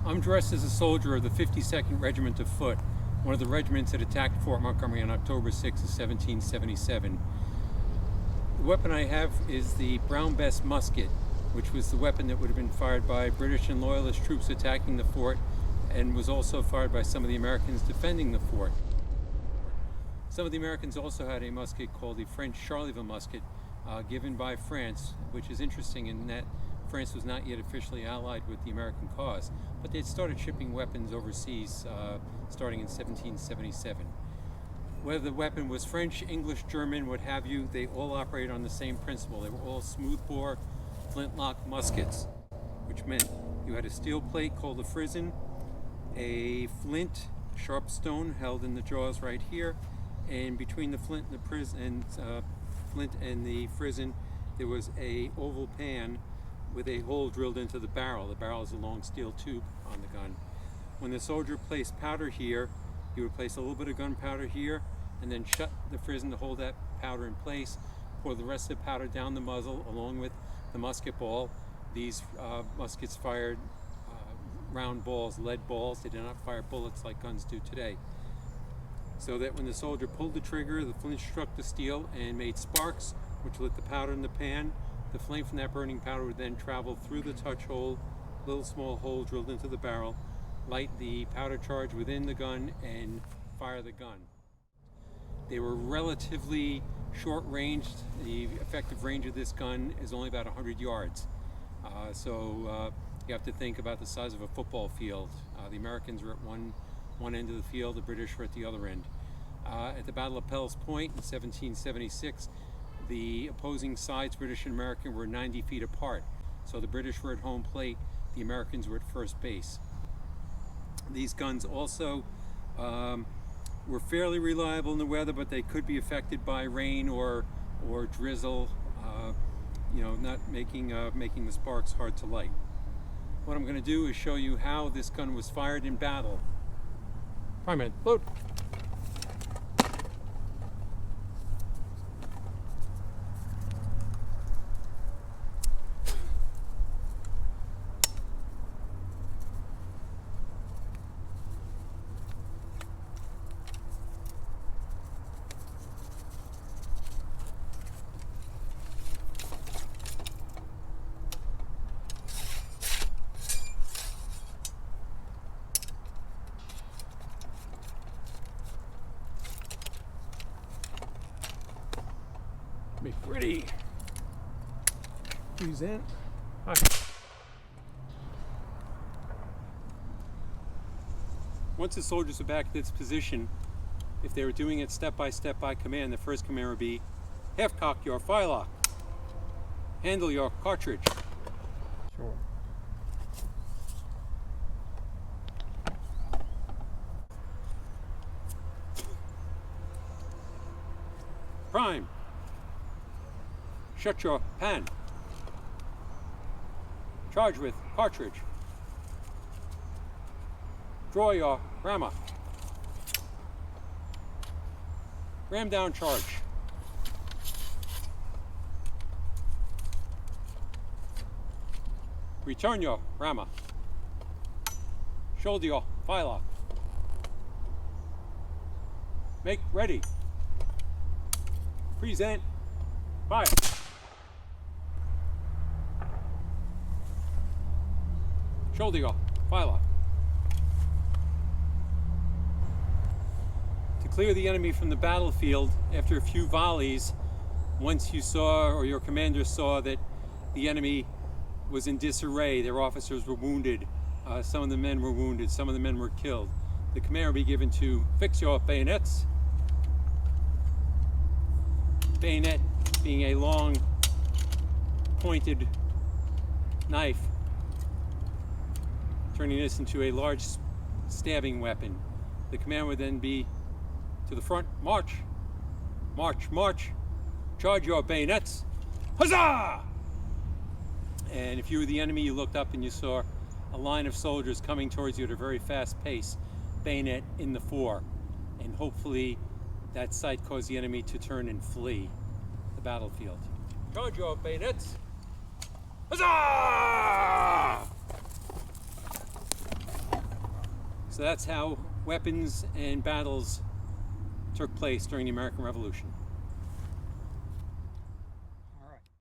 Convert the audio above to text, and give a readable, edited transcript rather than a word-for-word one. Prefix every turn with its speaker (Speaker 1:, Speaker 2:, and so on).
Speaker 1: I'm dressed as a soldier of the 52nd Regiment of Foot, one of the regiments that attacked Fort Montgomery on October 6, 1777. The weapon I have is the Brown Bess musket, which was the weapon that would have been fired by British and Loyalist troops attacking the fort, and was also fired by some of the Americans defending the fort. Some of the Americans also had a musket called the French Charleville musket, given by France, which is interesting in that France was not yet officially allied with the American cause, but they had started shipping weapons overseas starting in 1777. Whether the weapon was French, English, German, what have you, they all operated on the same principle. They were all smoothbore, flintlock muskets, which meant you had a steel plate called a frizzen, a flint, sharp stone held in the jaws right here, and between the flint and the frizzen, there was a oval pan with a hole drilled into the barrel. The barrel is a long steel tube on the gun. When the soldier placed powder here, he would place a little bit of gunpowder here and then shut the frizzen to hold that powder in place, pour the rest of the powder down the muzzle along with the musket ball. These muskets fired round balls, lead balls. They did not fire bullets like guns do today. So that when the soldier pulled the trigger, the flint struck the steel and made sparks, which lit the powder in the pan. The flame from that burning powder would then travel through the touch hole, little small hole drilled into the barrel, light the powder charge within the gun, and fire the gun. They were relatively short ranged. The effective range of this gun is only about 100 yards. So you have to think about the size of a football field. The Americans were at one end of the field, the British were at the other end. At the Battle of Pell's Point in 1776, the opposing sides, British and American, were 90 feet apart. So the British were at home plate, the Americans were at first base. These guns also were fairly reliable in the weather, but they could be affected by rain or drizzle, not making the sparks hard to light. What I'm going to do is show you how this gun was fired in battle. Prime man, load. Be pretty. Present. Hi. Once the soldiers are back at this position, if they were doing it step by command, the first command would be half cock your firelock, handle your cartridge. Sure. Prime. Shut your pan. Charge with cartridge. Draw your rammer. Ram down charge. Return your rammer. Shoulder your firelock. Make ready. Present. Fire. Shoulder your firelock. To clear the enemy from the battlefield, after a few volleys, once you saw, or your commander saw, that the enemy was in disarray, their officers were wounded, some of the men were wounded, some of the men were killed, the command would be given to fix your bayonets. Bayonet being a long, pointed knife, turning this into a large stabbing weapon. The command would then be to the front, march, march, march, charge your bayonets, huzzah! And if you were the enemy, you looked up and you saw a line of soldiers coming towards you at a very fast pace, bayonet in the fore, and hopefully that sight caused the enemy to turn and flee the battlefield. Charge your bayonets, huzzah! So that's how weapons and battles took place during the American Revolution.